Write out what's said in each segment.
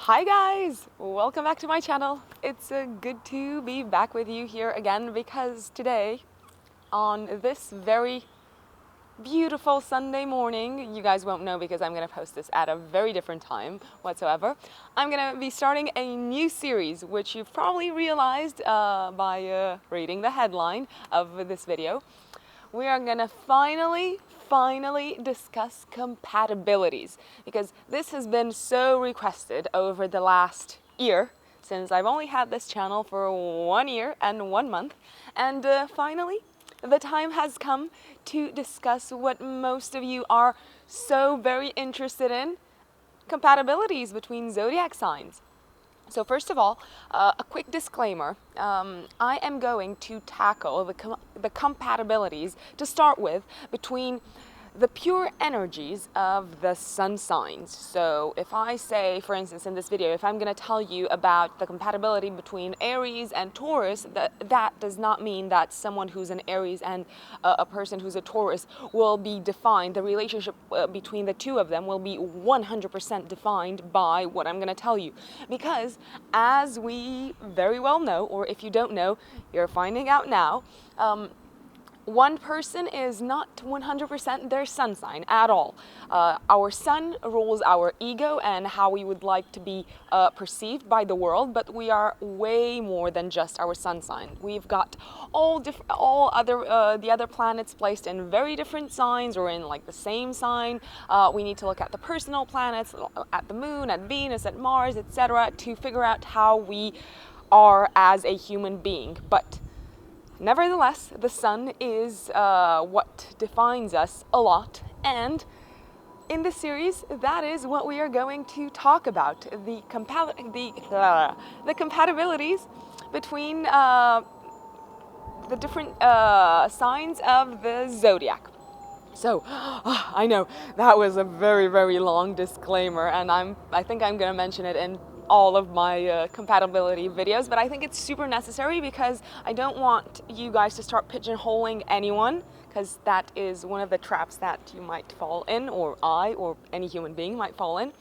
Hi guys! Welcome back to my channel. It's good to be back with you here again because today, on this very beautiful Sunday morning, you guys won't know because I'm going to post this at a very different time whatsoever, I'm going to be starting a new series, which you've probably realized by reading the headline of this video. We are going to finally discuss compatibilities because this has been so requested over the last year since I've only had this channel for 1 year and 1 month, and finally the time has come to discuss what most of you are so very interested in: compatibilities between zodiac signs. So first of all, a quick disclaimer. I am going to tackle the compatibilities to start with between the pure energies of the sun signs. So if I say, for instance, in this video, if I'm going to tell you about the compatibility between Aries and Taurus, that does not mean that someone who's an Aries and a person who's a Taurus will be defined, the relationship between the two of them will be 100% defined by what I'm going to tell you. Because as we very well know, or if you don't know, you're finding out now, one person is not 100% their sun sign at all. Our sun rules our ego and how we would like to be perceived by the world, but we are way more than just our sun sign. We've got the other planets placed in very different signs or in like the same sign. We need to look at the personal planets, at the moon, at Venus, at Mars, etc., to figure out how we are as a human being. But nevertheless, the sun is what defines us a lot, and in this series, that is what we are going to talk about: the compatibilities between the different signs of the zodiac. So, I know that was a very long disclaimer, and I think I'm going to mention it in all of my compatibility videos, but I think it's super necessary because I don't want you guys to start pigeonholing anyone, because that is one of the traps that you might fall in, or I, or any human being might fall in.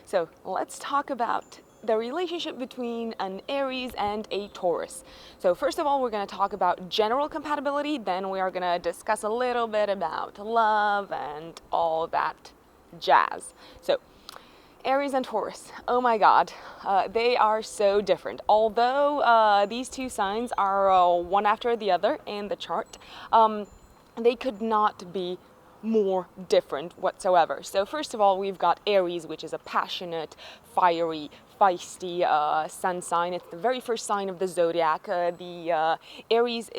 So let's talk about the relationship between an Aries and a Taurus. So first of all, we're going to talk about general compatibility, then we are going to discuss a little bit about love and all that jazz. So Aries and Taurus, oh my god, they are so different. Although these two signs are one after the other in the chart, they could not be more different whatsoever. So first of all, we've got Aries, which is a passionate, fiery, feisty sun sign. It's the very first sign of the zodiac. The Aries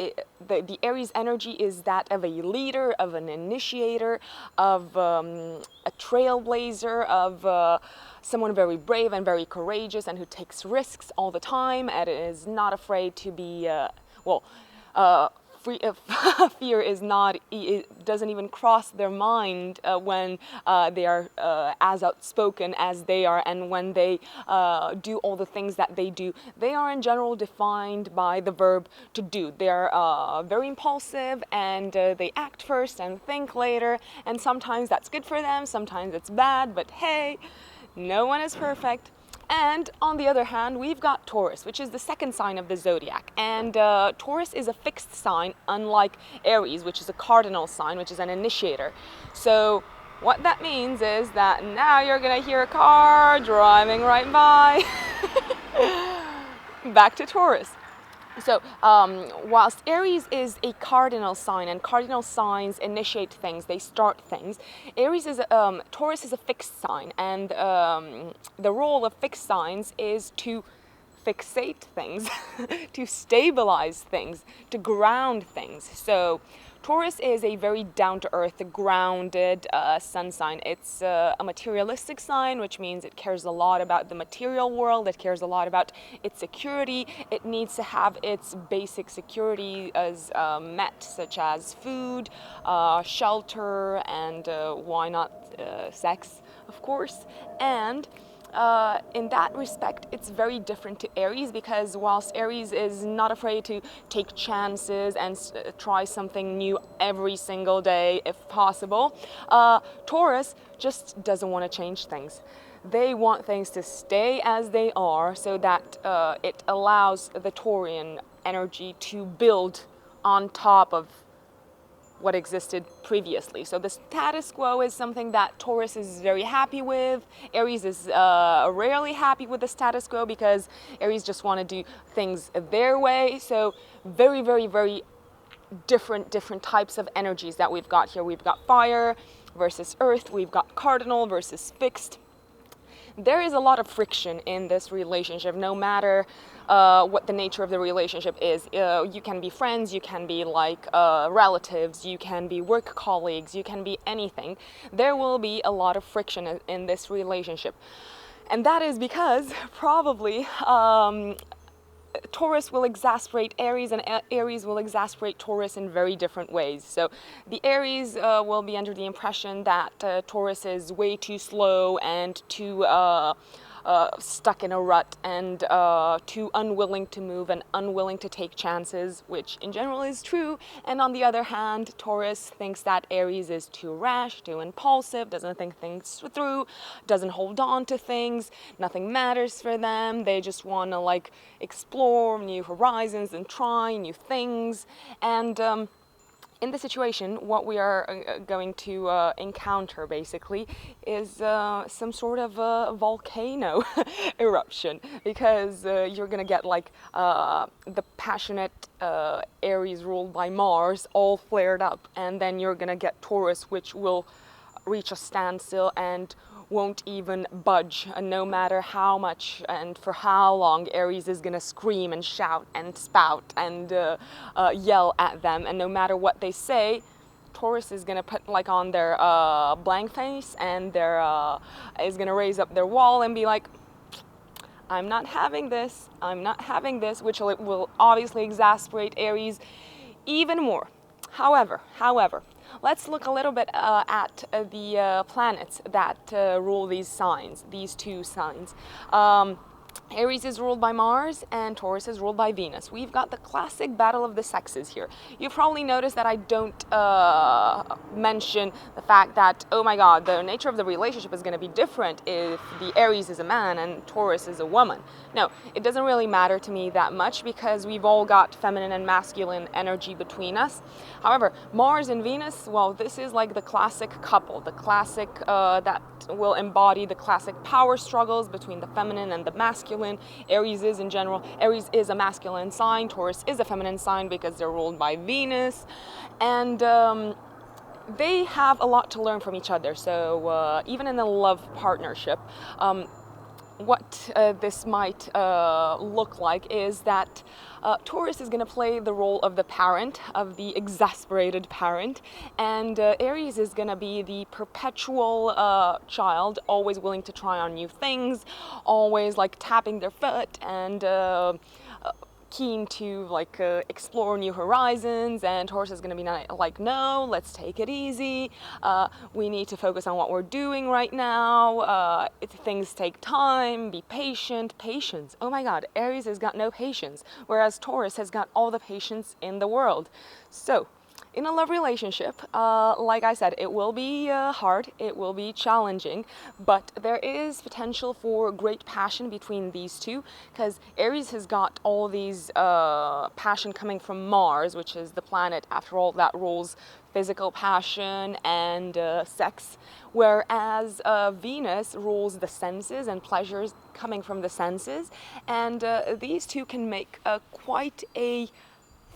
energy is that of a leader, of an initiator, of a trailblazer, of someone very brave and very courageous and who takes risks all the time and is not afraid to be, fear is not, it doesn't even cross their mind when they are as outspoken as they are, and when they do all the things that they do. They are in general defined by the verb to do. They are very impulsive, and they act first and think later, and sometimes that's good for them, sometimes it's bad, but hey, no one is perfect. And on the other hand, we've got Taurus, which is the second sign of the zodiac. And Taurus is a fixed sign, unlike Aries, which is a cardinal sign, which is an initiator. So what that means is that now you're going to hear a car driving right by. Back to Taurus. So, whilst Aries is a cardinal sign, and cardinal signs initiate things, they start things, Taurus is a fixed sign, and the role of fixed signs is to fixate things, to stabilize things, to ground things. So Taurus is a very down-to-earth, grounded sun sign. It's a materialistic sign, which means it cares a lot about the material world. It cares a lot about its security. It needs to have its basic security as met, such as food, shelter, and why not sex, of course. And in that respect, it's very different to Aries, because whilst Aries is not afraid to take chances and try something new every single day if possible, Taurus just doesn't want to change things. they want things to stay as they are so that it allows the Taurian energy to build on top of what existed previously. So the status quo is something that Taurus is very happy with. Aries is rarely happy with the status quo because Aries just want to do things their way. So very, very, very different types of energies that we've got here. We've got fire versus earth. We've got cardinal versus fixed. There is a lot of friction in this relationship, no matter what the nature of the relationship is. You can be friends, you can be like relatives, you can be work colleagues, you can be anything. There will be a lot of friction in this relationship. And that is because probably Taurus will exasperate Aries, and Aries will exasperate Taurus in very different ways. So the Aries will be under the impression that Taurus is way too slow and too stuck in a rut and too unwilling to move and unwilling to take chances, which in general is true. And on the other hand, Taurus thinks that Aries is too rash, too impulsive, doesn't think things through, doesn't hold on to things, nothing matters for them. They just want to like explore new horizons and try new things. And in the situation, what we are going to encounter basically is some sort of volcano eruption, because you're going to get like the passionate Aries ruled by Mars all flared up, and then you're going to get Taurus, which will reach a standstill and won't even budge, no matter how much and for how long Aries is gonna scream and shout and spout and yell at them, and no matter what they say, Taurus is gonna put like on their blank face, and their is gonna raise up their wall and be like, I'm not having this, I'm not having this, which will obviously exasperate Aries even more. However, let's look a little bit at the planets that rule these signs, these two signs. Aries is ruled by Mars and Taurus is ruled by Venus. We've got the classic battle of the sexes here. You've probably noticed that I don't mention the fact that, oh my god, the nature of the relationship is going to be different if the Aries is a man and Taurus is a woman. No, it doesn't really matter to me that much, because we've all got feminine and masculine energy between us. However, Mars and Venus, well, this is like the classic couple, the classic that will embody the classic power struggles between the feminine and the masculine. Aries is in general, Aries is a masculine sign, Taurus is a feminine sign because they're ruled by Venus, and they have a lot to learn from each other. So even in a love partnership, what this might look like is that Taurus is going to play the role of the parent, of the exasperated parent, and Aries is going to be the perpetual child, always willing to try on new things, always like tapping their foot and keen to like explore new horizons. And Taurus is going to be like, no, let's take it easy, we need to focus on what we're doing right now, things take time, be patient. Patience, oh my god, Aries has got no patience, whereas Taurus has got all the patience in the world. So in a love relationship, like I said, it will be hard, it will be challenging, but there is potential for great passion between these two, because Aries has got all these passion coming from Mars, which is the planet, after all, that rules physical passion and sex, whereas Venus rules the senses and pleasures coming from the senses, and these two can make quite a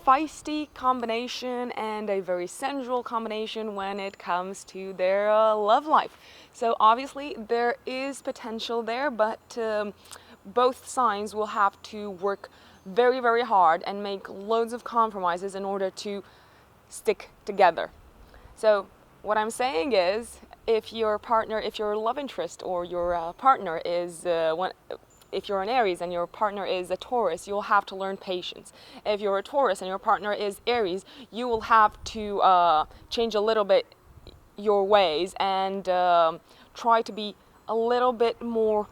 feisty combination and a very sensual combination when it comes to their love life. So obviously there is potential there, but both signs will have to work very, very hard and make loads of compromises in order to stick together. So what I'm saying is, if your partner, if your love interest or your partner is if you're an Aries and your partner is a Taurus, you'll have to learn patience. If you're a Taurus and your partner is Aries, you will have to change a little bit your ways and try to be a little bit more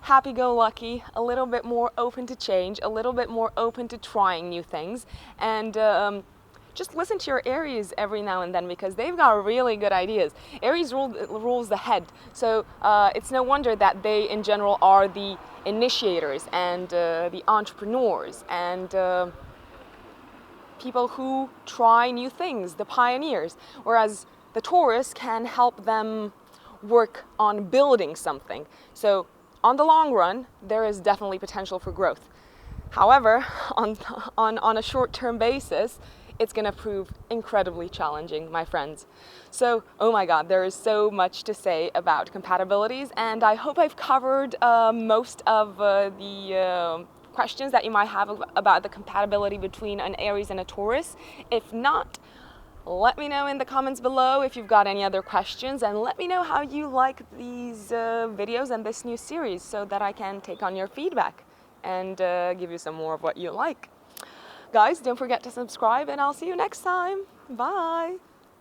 happy-go-lucky, a little bit more open to change, a little bit more open to trying new things, and just listen to your Aries every now and then, because they've got really good ideas. Aries rules the head, so it's no wonder that they in general are the initiators and the entrepreneurs and people who try new things, the pioneers, whereas the Taurus can help them work on building something. So on the long run, there is definitely potential for growth. However, on a short-term basis, it's going to prove incredibly challenging, my friends. So, oh my God, there is so much to say about compatibilities, and I hope I've covered most of the questions that you might have about the compatibility between an Aries and a Taurus. If not, let me know in the comments below if you've got any other questions, and let me know how you like these videos and this new series so that I can take on your feedback and give you some more of what you like. Guys, don't forget to subscribe, and I'll see you next time. Bye!